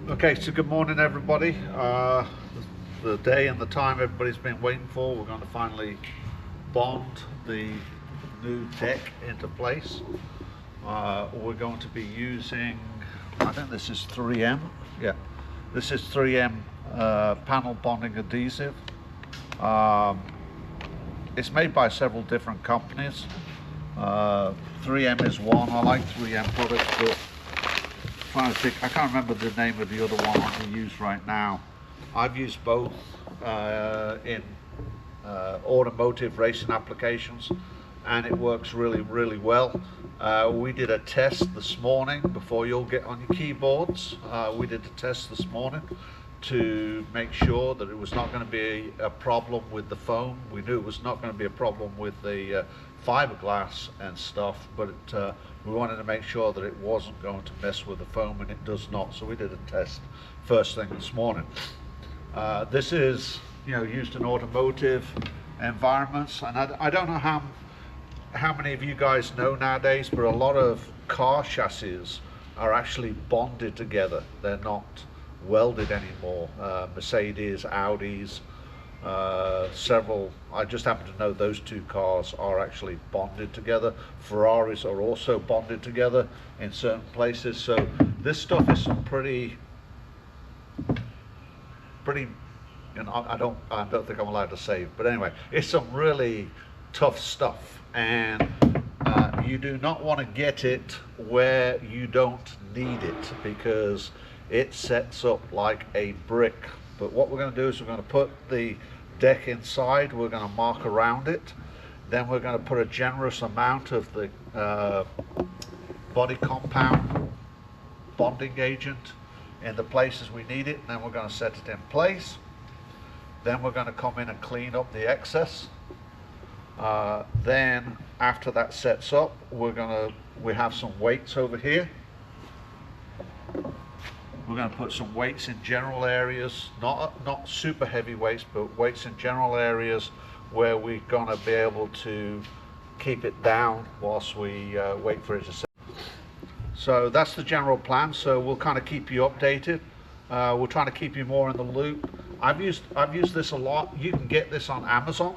Okay, so good morning everybody. The day and the time everybody's been waiting for. We're going to finally bond the new deck into place. We're going to be using, I think this is 3M. Yeah, this is 3M panel bonding adhesive. It's made by several different companies. 3M is one. I like 3M products, but trying to think, I can't remember the name of the other one we use right now. I've used both in automotive racing applications, and it works really well. We did a test this morning before you'll get on your keyboards. We did a test this morning to make sure that it was not going to be a problem with the foam. We knew it was not going to be a problem with the fiberglass and stuff, but we wanted to make sure that it wasn't going to mess with the foam, and it does not. So we did a test first thing this morning. This is, used in automotive environments, and I don't know how many of you guys know nowadays, but a lot of car chassis are actually bonded together. They're not welded anymore. Mercedes, Audis, several, I just happen to know those two cars are actually bonded together. Ferraris are also bonded together in certain places. So this stuff is some pretty, I don't think I'm allowed to say, but anyway, it's some really tough stuff, and you do not want to get it where you don't need it, because it sets up like a brick. But what we're going to do is we're going to put the deck inside, we're going to mark around it, then we're going to put a generous amount of the body compound bonding agent in the places we need it, and then we're going to set it in place. Then we're going to come in and clean up the excess. Then after that sets up, we have some weights over here. We're going to put some weights in general areas, not super heavy weights, but weights in general areas where we're going to be able to keep it down whilst we wait for it to set. So that's the general plan. So we'll kind of keep you updated. We're trying to keep you more in the loop. I've used this a lot. You can get this on Amazon.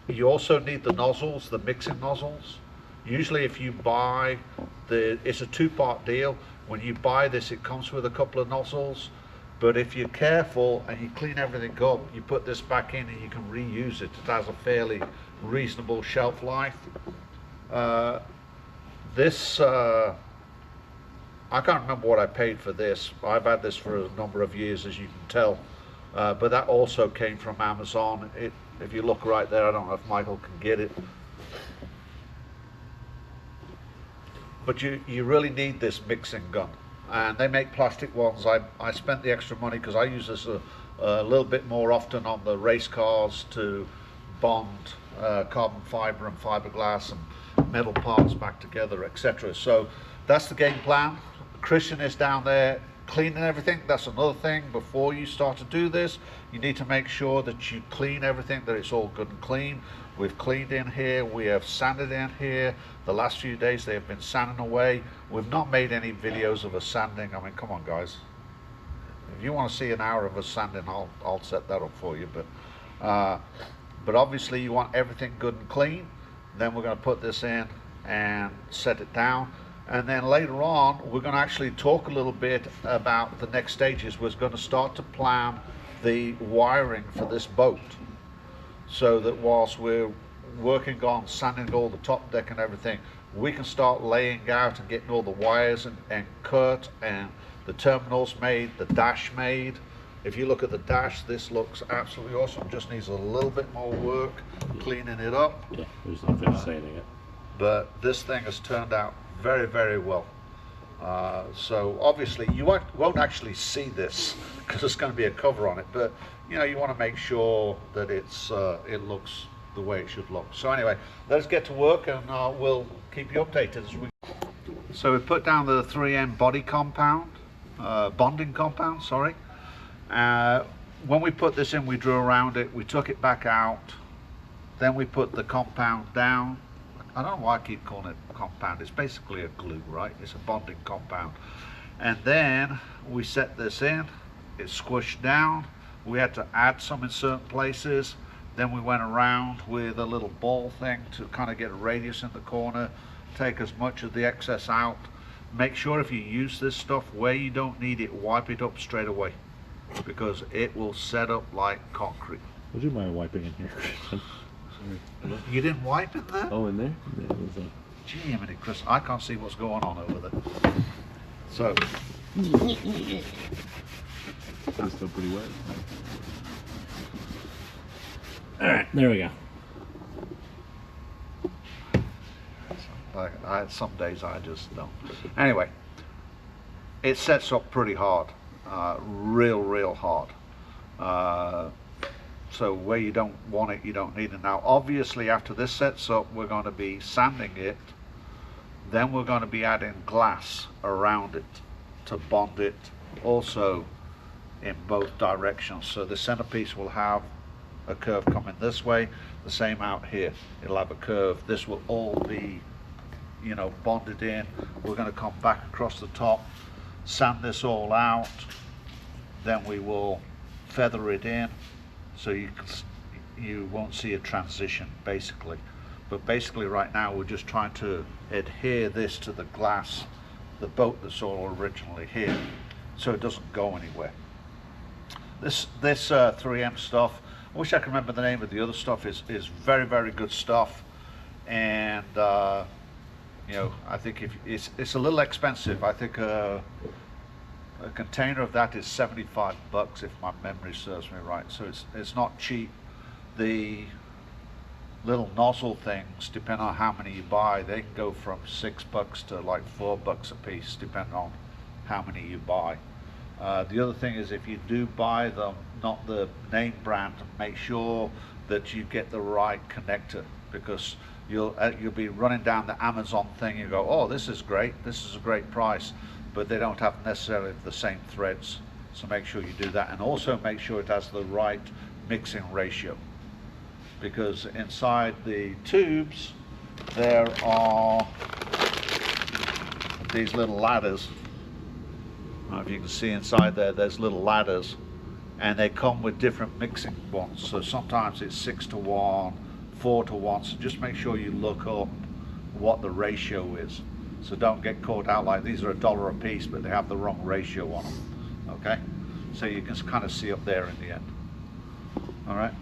You also need the nozzles, the mixing nozzles. Usually if you buy it's a two-part deal. When you buy this, it comes with a couple of nozzles, but if you're careful and you clean everything up, you put this back in and you can reuse it. It has a fairly reasonable shelf life. This, I can't remember what I paid for this. I've had this for a number of years, as you can tell, but that also came from Amazon. If you look right there, I don't know if Michael can get it, but you really need this mixing gun, and they make plastic ones. I spent the extra money because I use this a little bit more often on the race cars to bond carbon fiber and fiberglass and metal parts back together, etc. So that's the game plan. Christian is down there cleaning everything. That's another thing. Before you start to do this, you need to make sure that you clean everything, that it's all good and clean. We've cleaned in here, we have sanded in here. The last few days they have been sanding away. We've not made any videos of us sanding. I mean, come on guys, if you want to see an hour of us sanding, I'll set that up for you. But obviously you want everything good and clean. Then we're going to put this in and set it down, and then later on we're going to actually talk a little bit about the next stages. We're going to start to plan the wiring for this boat, so that whilst we're working on sanding all the top deck and everything, we can start laying out and getting all the wires and cut and the terminals made, the dash made. If you look at the dash, this looks absolutely awesome. Just needs a little bit more work cleaning it up. Yeah, there's not finished sanding it. But this thing has turned out very well. So obviously you won't actually see this because there's going to be a cover on it, but you want to make sure that it looks the way it should look. So anyway, let's get to work, and we'll keep you updated as we go. So we put down the 3M body compound, bonding compound, sorry. When we put this in, we drew around it, we took it back out, then we put the compound down. I don't know why I keep calling it compound. It's basically a glue, right? It's a bonding compound. And then we set this in, it's squished down. We had to add some in certain places. Then we went around with a little ball thing to kind of get a radius in the corner, take as much of the excess out. Make sure if you use this stuff where you don't need it, wipe it up straight away, because it will set up like concrete. Would you mind wiping in here, Christian? Sorry. You didn't wipe in there? Oh, in there? Yeah, it was Gee, Emily, Chris, I can't see what's going on over there. So, it's still pretty wet. Alright, there we go. Some days I just don't. Anyway, it sets up pretty hard, real hard. So where you don't want it, you don't need it. Now, obviously, after this sets up, we're going to be sanding it. Then we're going to be adding glass around it to bond it, also in both directions. So the centerpiece will have a curve coming this way, the same out here. It'll have a curve. This will all be, you know, bonded in. We're going to come back across the top, sand this all out, then we will feather it in, so you won't see a transition basically. But basically right now we're just trying to adhere this to the glass, the boat that's all originally here, so it doesn't go anywhere. This 3M stuff, I wish I could remember the name of the other stuff, is very good stuff. And you know, I think if it's a little expensive. I think a container of that is $75 if my memory serves me right. So it's not cheap. The little nozzle things, depending on how many you buy, they can go from $6 to like $4 a piece, depending on how many you buy. The other thing is, if you do buy them, not the name brand, make sure that you get the right connector, because you'll be running down the Amazon thing, you go, oh, this is great, this is a great price, but they don't have necessarily the same threads. So make sure you do that, and also make sure it has the right mixing ratio, because inside the tubes there are these little ladders. I don't know if you can see inside there, there's little ladders, and they come with different mixing ones. So sometimes it's 6 to 1, 4 to 1, so just make sure you look up what the ratio is. So don't get caught out like these are $1 a piece, but they have the wrong ratio on them. Okay, so you can kind of see up there in the end. All right,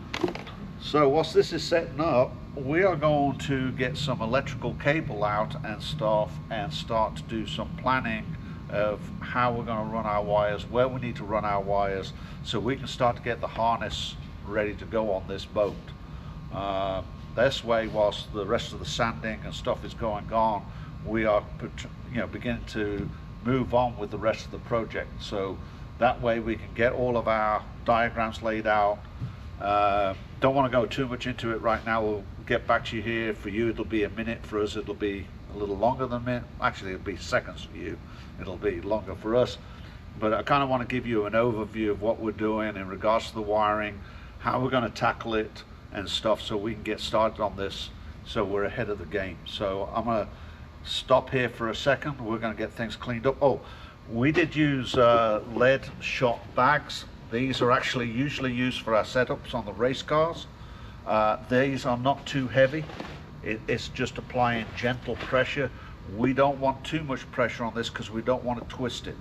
so whilst this is setting up, we are going to get some electrical cable out and stuff, and start to do some planning of how we're going to run our wires, where we need to run our wires, so we can start to get the harness ready to go on this boat. This way, whilst the rest of the sanding and stuff is going on, we are, you know, beginning to move on with the rest of the project. So that way we can get all of our diagrams laid out. Don't want to go too much into it right now. We'll get back to you here. For you it'll be a minute, for us it'll be a little longer than a minute. Actually it'll be seconds for you, it'll be longer for us. But I kind of want to give you an overview of what we're doing in regards to the wiring, how we're going to tackle it and stuff, so we can get started on this, so we're ahead of the game. So I'm going to stop here for a second. We're going to get things cleaned up. Oh, we did use lead shot bags. These are actually usually used for our setups on the race cars. These are not too heavy. It's just applying gentle pressure. We don't want too much pressure on this, because we don't want to twist it.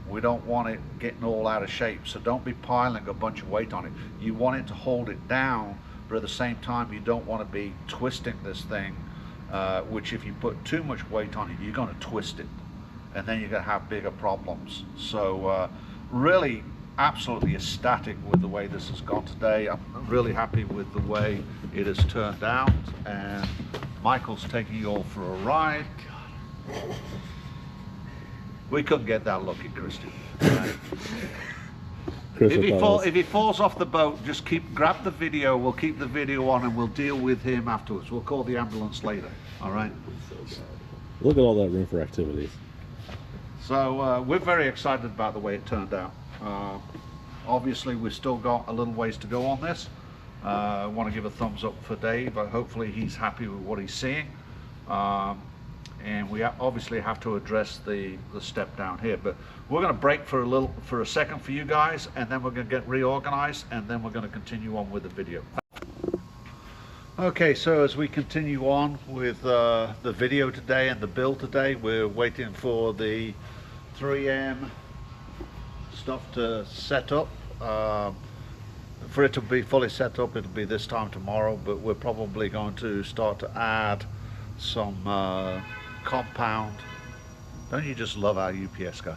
We don't want it getting all out of shape. So don't be piling a bunch of weight on it. You want it to hold it down, but at the same time you don't want to be twisting this thing, which if you put too much weight on it, you're going to twist it, and then you're going to have bigger problems. So really absolutely ecstatic with the way this has gone today. I'm really happy with the way it has turned out, and Michael's taking you all for a ride. We couldn't get that lucky, Christian. If he falls off the boat, just grab the video. We'll keep the video on, and we'll deal with him afterwards. We'll call the ambulance later. All right. Look at all that room for activities. So we're very excited about the way it turned out. Obviously, we've still got a little ways to go on this. I want to give a thumbs up for Dave. Hopefully, he's happy with what he's seeing. and we obviously have to address the step down here. But we're going to break for a second for you guys, and then we're going to get reorganized, and then we're going to continue on with the video. Okay, so as we continue on with the video today and the build today, we're waiting for the 3M stuff to set up. For it to be fully set up, it'll be this time tomorrow, but we're probably going to start to add some compound. Don't you just love our UPS guy?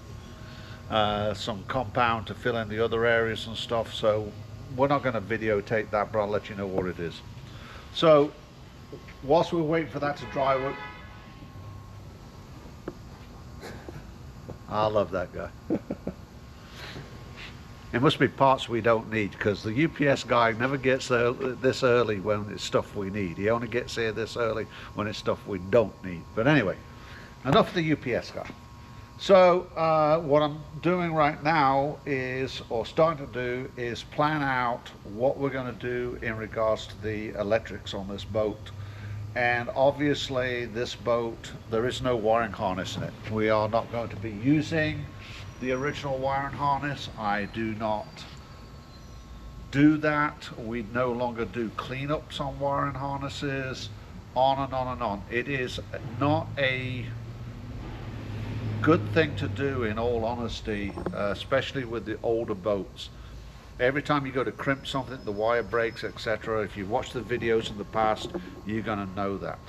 Some compound to fill in the other areas and stuff. So we're not going to videotape that, but I'll let you know what it is. So whilst we're waiting for that to dry, I love that guy. It must be parts we don't need, because the UPS guy never gets this early when it's stuff we need. He only gets here this early when it's stuff we don't need. But anyway, enough of the UPS guy. So what I'm doing right now is, or starting to do, is plan out what we're going to do in regards to the electrics on this boat. And obviously this boat, there is no wiring harness in it. We are not going to be using the original wiring harness. I do not do that. We no longer do cleanups on wiring harnesses, on and on and on. It is not a good thing to do, in all honesty, especially with the older boats. Every time you go to crimp something, the wire breaks, etc. If you've watched the videos in the past, you're going to know that.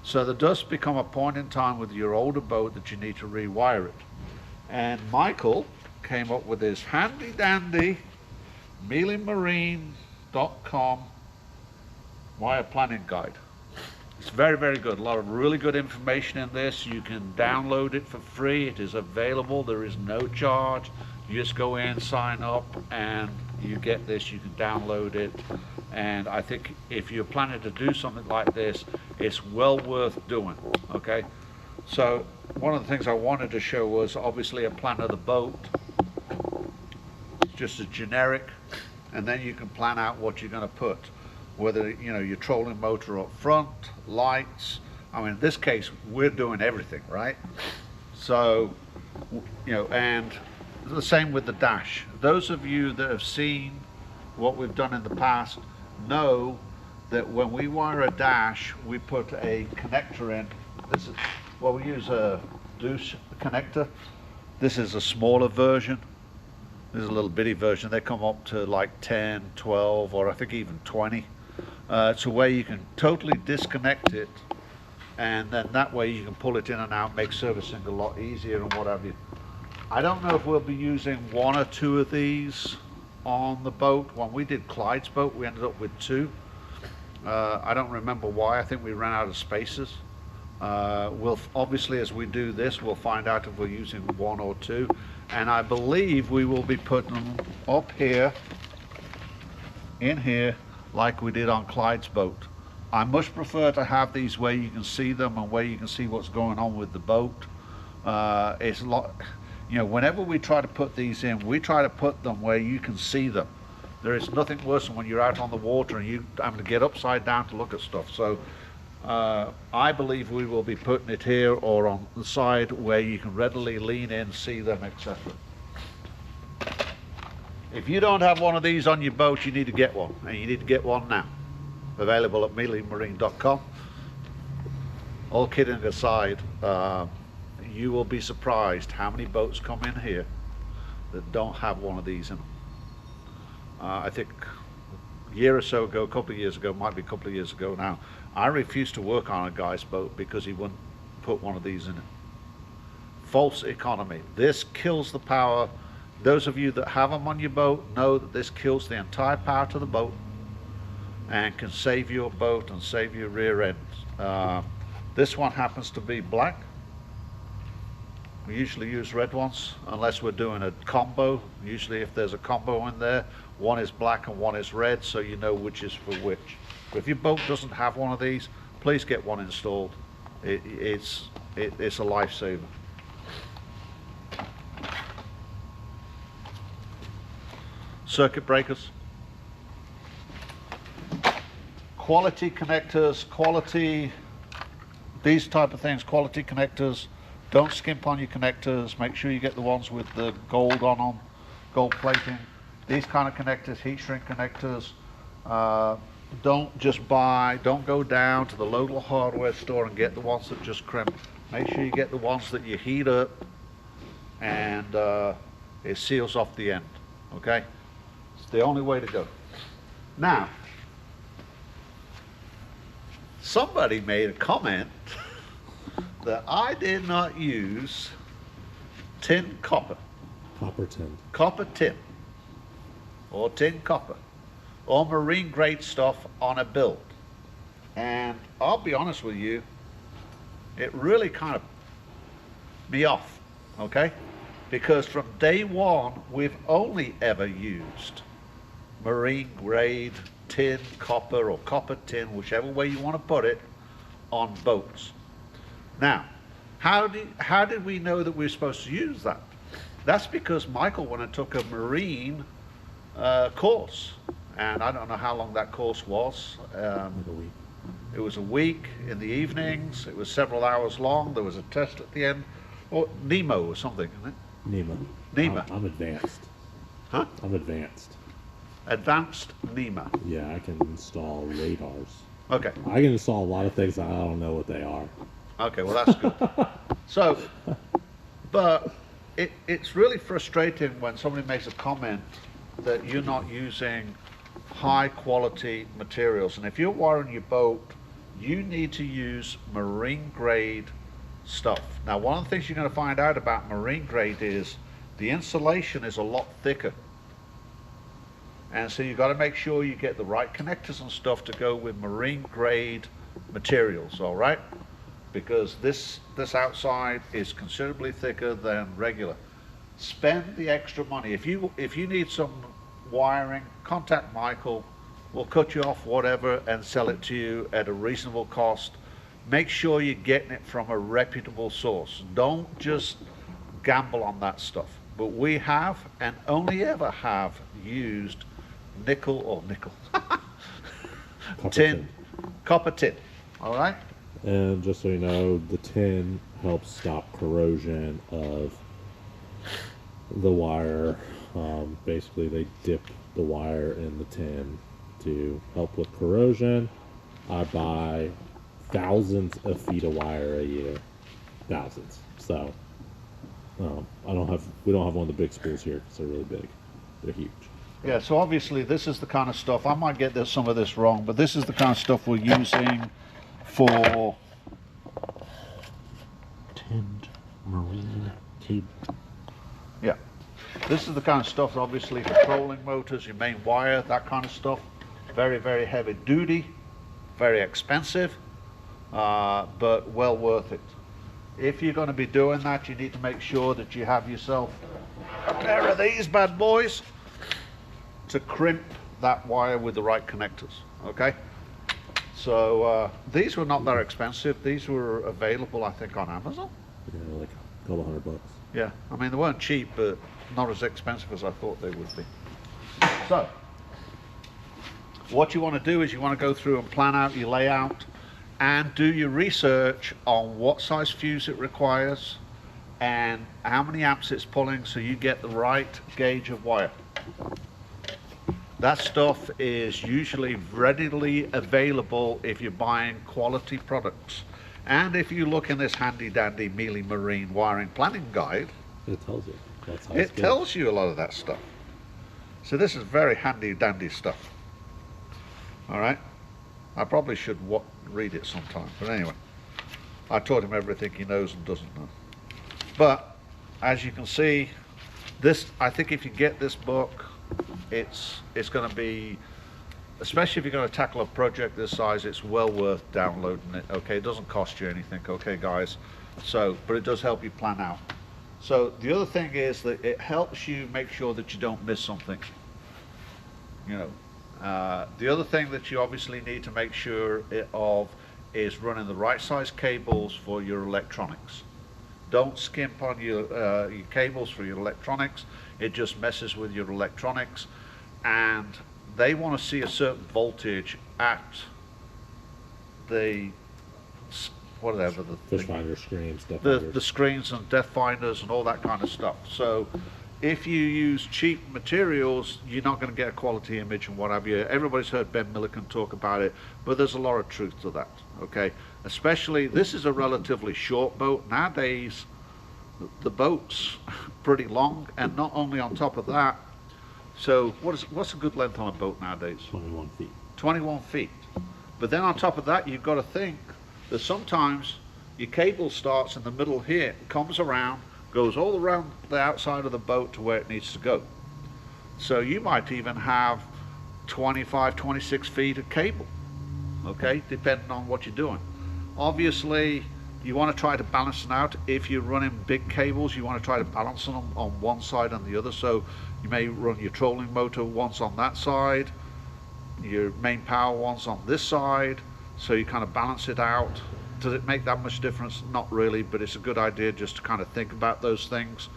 So there does become a point in time with your older boat that you need to rewire it. And Michael came up with his handy dandy mealymarine.com wire planning guide. It's very, very good. A lot of really good information in this. You can download it for free. It is available. There is no charge. You just go in, sign up, and you get this. You can download it. And I think if you're planning to do something like this, it's well worth doing. Okay? So one of the things I wanted to show was obviously a plan of the boat, just a generic, and then you can plan out what you're going to put, whether your trolling motor up front, lights. I mean, in this case we're doing everything, right? So and the same with the dash. Those of you that have seen what we've done in the past know that when we wire a dash, we put a connector in. This is, well, we use a deuce connector. This is a smaller version. This is a little bitty version. They come up to like 10, 12, or I think even 20. To where you can totally disconnect it, and then that way you can pull it in and out, make servicing a lot easier and what have you. I don't know if we'll be using one or two of these on the boat. When we did Clyde's boat, we ended up with two. I don't remember why. I think we ran out of spaces. We'll obviously, as we do this, we'll find out if we're using one or two, and I believe we will be putting them up here, in here, like we did on Clyde's boat. I much prefer to have these where you can see them and where you can see what's going on with the boat. It's a lot, whenever we try to put these in, we try to put them where you can see them. There is nothing worse than when you're out on the water and you having to get upside down to look at stuff. So I believe we will be putting it here or on the side where you can readily lean in, see them, etc. If you don't have one of these on your boat, you need to get one, and you need to get one now. Available at mealymarine.com. All kidding aside, you will be surprised how many boats come in here that don't have one of these in them. I think a year or so ago, a couple of years ago, might be a couple of years ago now, I refused to work on a guy's boat because he wouldn't put one of these in it. False economy. This kills the power. Those of you that have them on your boat know that this kills the entire power to the boat and can save your boat and save your rear end. This one happens to be black. We usually use red ones unless we're doing a combo. Usually if there's a combo in there, one is black and one is red, so you know which is for which. But if your boat doesn't have one of these, please get one installed. It's a lifesaver. Circuit breakers, quality connectors, quality these type of things, quality connectors, don't skimp on your connectors. Make sure you get the ones with the gold on them, gold plating. These kind of connectors, heat shrink connectors, don't go down to the local hardware store and get the ones that just crimp. Make sure you get the ones that you heat up and it seals off the end, okay? It's the only way to go. Now, somebody made a comment that I did not use tin copper. Copper tin, or tin copper, or marine grade stuff on a build. And I'll be honest with you, it really kind of me off, okay? Because from day one, we've only ever used marine grade tin, copper, or copper tin, whichever way you want to put it, on boats. Now, how did we know that we were supposed to use that? That's because Michael went and took a marine course, and I don't know how long that course was. A week. It was a week in the evenings. It was several hours long. There was a test at the end, or NEMO or something, isn't it? NEMA. I'm advanced. Huh? I'm advanced. Advanced NEMA. Yeah, I can install radars. Okay. I can install a lot of things that I don't know what they are. Okay, well that's good. So, but it's really frustrating when somebody makes a comment that you're not using high quality materials. And if you're wiring your boat, you need to use marine grade stuff. Now, one of the things you're going to find out about marine grade is the insulation is a lot thicker. And so you've got to make sure you get the right connectors and stuff to go with marine grade materials, all right? Because this outside is considerably thicker than regular. Spend the extra money. If you need some wiring, contact Michael. We'll cut you off whatever and sell it to you at a reasonable cost. Make sure you're getting it from a reputable source. Don't just gamble on that stuff. But we have and only ever have used copper tin, all right? And just so you know, the tin helps stop corrosion of the wire. Basically, they dip the wire in the tin to help with corrosion. I buy thousands of feet of wire a year, thousands. So we don't have one of the big spools here because they're really big. They're huge. Yeah, so obviously this is the kind of stuff, I might get some of this wrong, but this is the kind of stuff we're using for Tinned marine cable. Yeah, this is the kind of stuff, obviously, for trolling motors, your main wire, that kind of stuff. Very, very heavy duty, very expensive, but well worth it. If you're going to be doing that, you need to make sure that you have yourself a pair of these bad boys to crimp that wire with the right connectors, okay? So these were not that expensive. These were available, I think, on Amazon. Yeah, like a couple $100. Yeah, I mean, they weren't cheap, but not as expensive as I thought they would be. So, what you want to do is you want to go through and plan out your layout and do your research on what size fuse it requires and how many amps it's pulling so you get the right gauge of wire. That stuff is usually readily available if you're buying quality products. And if you look in this handy dandy Mealy Marine wiring planning guide, it tells you. That's how it tells you a lot of that stuff. So this is very handy dandy stuff. All right. I probably should read it sometime, but anyway, I taught him everything he knows and doesn't know. But as you can see, this, I think if you get this book, it's going to be, especially if you're going to tackle a project this size, it's well worth downloading it. Okay, it doesn't cost you anything, okay guys? So, but it does help you plan out. So the other thing is that it helps you make sure that you don't miss something. You know, the other thing that you obviously need to make sure of is running the right size cables for your electronics. Don't skimp on your cables for your electronics. It just messes with your electronics, and they want to see a certain voltage at the whatever fish finder screens, depth the finders. screens and depth finders and all that kind of stuff. So if you use cheap materials, you're not going to get a quality image and what have you. Everybody's heard Ben Milliken talk about it, but there's a lot of truth to that. Okay, especially this is a relatively short boat nowadays. The boat's pretty long, and not only on top of that. So what's a good length on a boat nowadays? 21 feet. 21 feet. But then on top of that, you've got to think that sometimes your cable starts in the middle here, comes around, goes all around the outside of the boat to where it needs to go. So you might even have 25, 26 feet of cable, okay, depending on what you're doing. Obviously, you want to try to balance them out. If you're running big cables, you want to try to balance them on one side and the other. So you may run your trolling motor once on that side, your main power once on this side, so you kind of balance it out. Does it make that much difference? Not really, but it's a good idea just to kind of think about those things.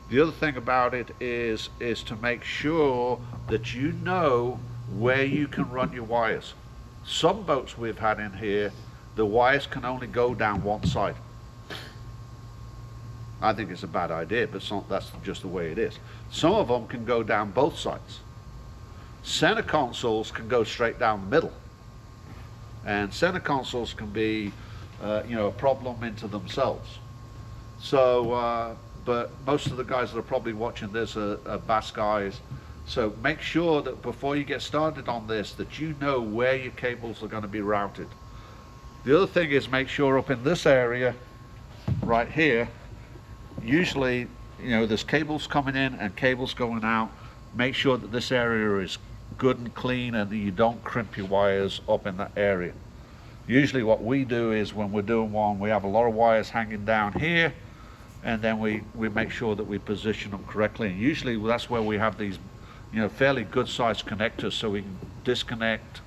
The other thing about it is to make sure that you know where you can run your wires. Some boats we've had in here, the wires can only go down one side. I think it's a bad idea, but that's just the way it is. Some of them can go down both sides. Center consoles can go straight down the middle, and center consoles can be a problem into themselves. So but most of the guys that are probably watching this are bass guys, so make sure that before you get started on this that you know where your cables are going to be routed. The other thing is make sure up in this area right here, usually there's cables coming in and cables going out. Make sure that this area is good and clean and that you don't crimp your wires up in that area. Usually what we do is when we're doing one, we have a lot of wires hanging down here, and then we make sure that we position them correctly. And usually that's where we have these fairly good sized connectors, so we can disconnect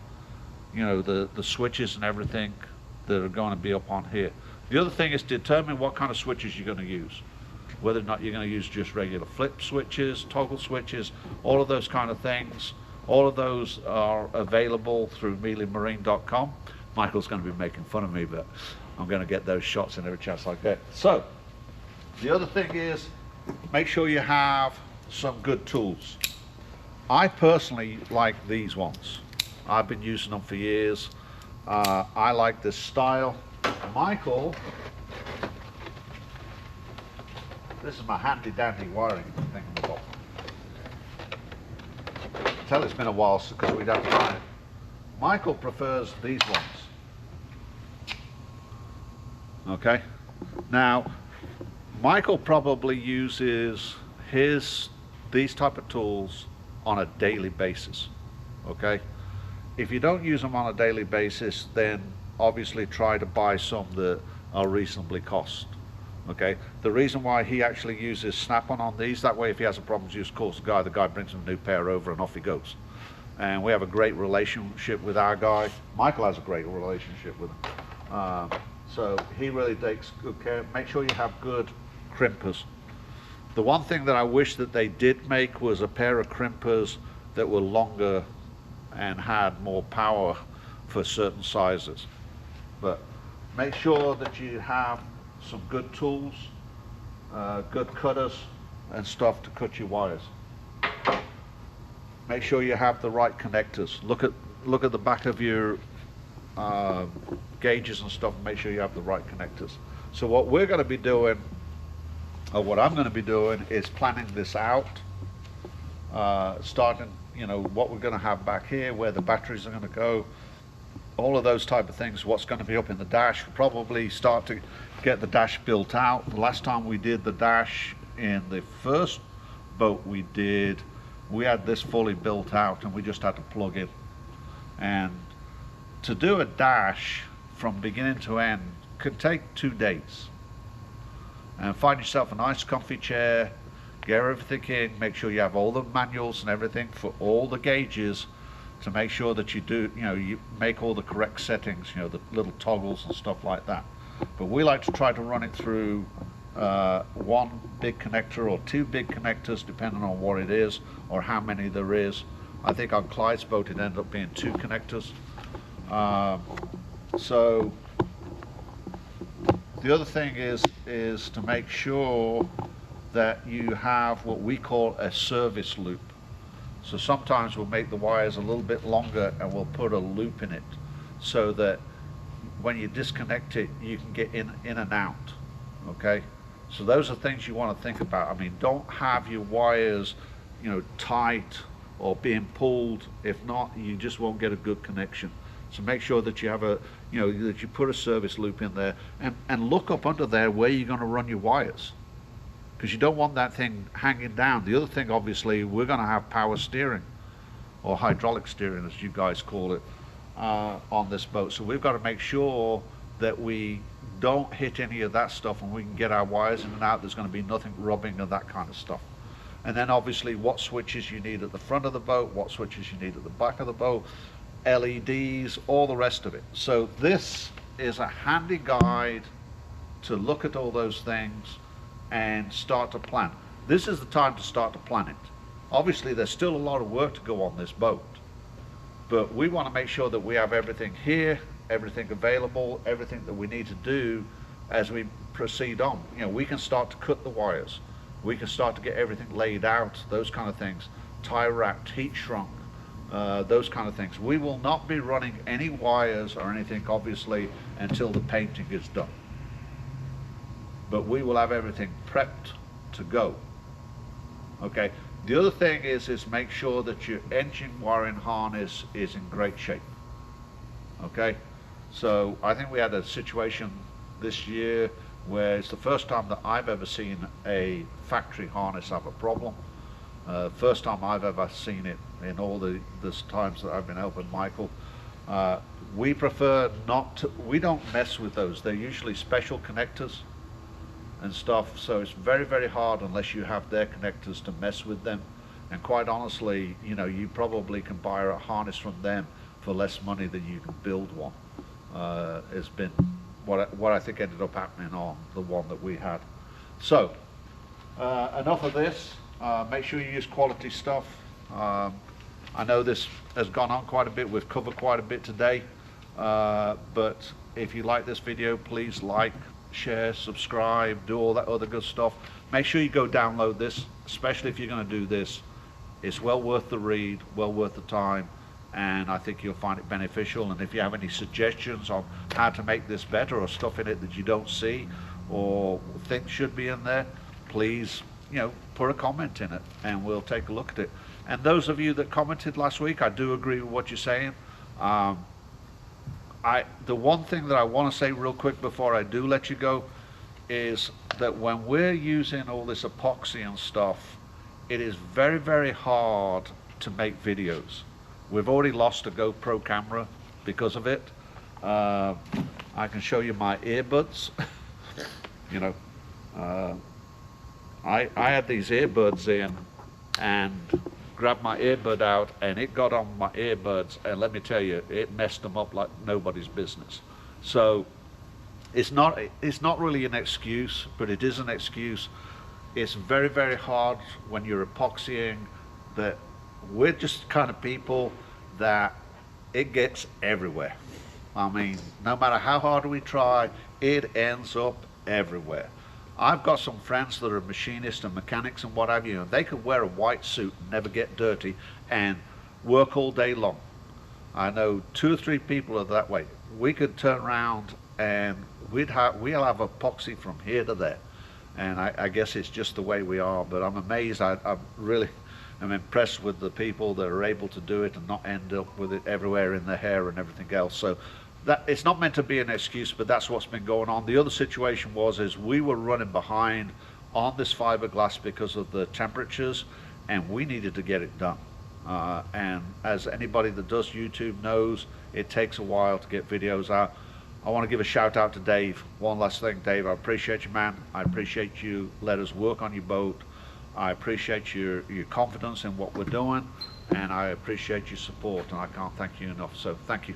the switches and everything that are going to be up on here. The other thing is determine what kind of switches you're going to use, whether or not you're going to use just regular flip switches, toggle switches, all of those kind of things. All of those are available through mealymarine.com. Michael's going to be making fun of me, but I'm going to get those shots in every chance I get. So the other thing is make sure you have some good tools. I personally like these ones. I've been using them for years. I like this style. Michael, this is my handy dandy wiring thing in the bottom. Tell it's been a while because we don't try it. Michael prefers these ones. Okay. Now, Michael probably uses these type of tools on a daily basis. Okay. If you don't use them on a daily basis, then obviously try to buy some that are reasonably cost. Okay. The reason why he actually uses Snap-on on these, that way if he has a problem, he just calls the guy brings him a new pair over and off he goes. And we have a great relationship with our guy. Michael has a great relationship with him. So he really takes good care. Make sure you have good crimpers. The one thing that I wish that they did make was a pair of crimpers that were longer and had more power for certain sizes. But make sure that you have some good tools, good cutters and stuff to cut your wires. Make sure you have the right connectors. Look at the back of your gauges and stuff and make sure you have the right connectors. So what we're going to be doing, or what I'm going to be doing, is planning this out, starting what we're going to have back here, where the batteries are going to go, all of those type of things, what's going to be up in the dash. We'll probably start to get the dash built out. The last time we did the dash in the first boat we did, we had this fully built out and we just had to plug in. And to do a dash from beginning to end could take 2 days. And find yourself a nice comfy chair, get everything in, make sure you have all the manuals and everything for all the gauges to make sure that you make all the correct settings, the little toggles and stuff like that. But we like to try to run it through one big connector or 2 big connectors, depending on what it is or how many there is. I think on Clyde's boat it ended up being 2 connectors. So The other thing is to make sure that you have what we call a service loop. So sometimes we'll make the wires a little bit longer and we'll put a loop in it so that when you disconnect it, you can get in and out. Okay, so those are things you want to think about. I mean, don't have your wires, you know, tight or being pulled. If not, you just won't get a good connection. So make sure that you have a, you know, that you put a service loop in there, and look up under there where you're going to run your wires, because you don't want that thing hanging down. The other thing, obviously, we're going to have power steering, or hydraulic steering as you guys call it, on this boat. So we've got to make sure that we don't hit any of that stuff and we can get our wires in and out. There's going to be nothing rubbing and that kind of stuff. And then obviously what switches you need at the front of the boat, what switches you need at the back of the boat, LEDs, all the rest of it. So this is a handy guide to look at all those things and start to plan. This is the time to start to plan it. Obviously there's still a lot of work to go on this boat, but we want to make sure that we have everything here, everything available, everything that we need to do as we proceed on. You know, we can start to cut the wires, we can start to get everything laid out, those kind of things, tie wrapped, heat shrunk, those kind of things. We will not be running any wires or anything, obviously, until the painting is done. But we will have everything prepped to go. Okay. The other thing is make sure that your engine wiring harness is in great shape. Okay. So I think we had a situation this year where it's the first time that I've ever seen a factory harness have a problem. First time I've ever seen it in all the times that I've been helping Michael. We prefer not to, we don't mess with those. They're usually special connectors and stuff, so it's very, very hard unless you have their connectors to mess with them. And quite honestly, you know, you probably can buy a harness from them for less money than you can build one. Has been what I think ended up happening on the one that we had. So enough of this. Make sure you use quality stuff. I know this has gone on quite a bit. We've covered quite a bit today, but if you like this video, please like, share, subscribe, do all that other good stuff. Make sure you go download this, especially if you're going to do this. It's well worth the read, well worth the time, and I think you'll find it beneficial. And if you have any suggestions on how to make this better, or stuff in it that you don't see or think should be in there, please, you know, put a comment in it and we'll take a look at it. And those of you that commented last week, I do agree with what you're saying. The one thing that I want to say real quick before I do let you go is that when we're using all this epoxy and stuff, it is very, very hard to make videos. We've already lost a GoPro camera because of it. I can show you my earbuds. You know, I had these earbuds in and grabbed my earbud out, and it got on my earbuds, and let me tell you, it messed them up like nobody's business. So it's not really an excuse, but it is an excuse. It's very, very hard when you're epoxying. That we're just kind of people that it gets everywhere. I mean, no matter how hard we try, it ends up everywhere. I've got some friends that are machinists and mechanics and what have you, and they could wear a white suit and never get dirty and work all day long. I know 2 or 3 people are that way. We could turn around and we'll have epoxy from here to there. And I guess it's just the way we are, but I'm amazed. I'm impressed with the people that are able to do it and not end up with it everywhere in their hair and everything else. So that it's not meant to be an excuse, but that's what's been going on. The other situation is we were running behind on this fiberglass because of the temperatures, and we needed to get it done. And as anybody that does YouTube knows, it takes a while to get videos out. I want to give a shout out to Dave. One last thing, Dave, I appreciate you, man. I appreciate you let us work on your boat. I appreciate your confidence in what we're doing, and I appreciate your support, and I can't thank you enough. So thank you.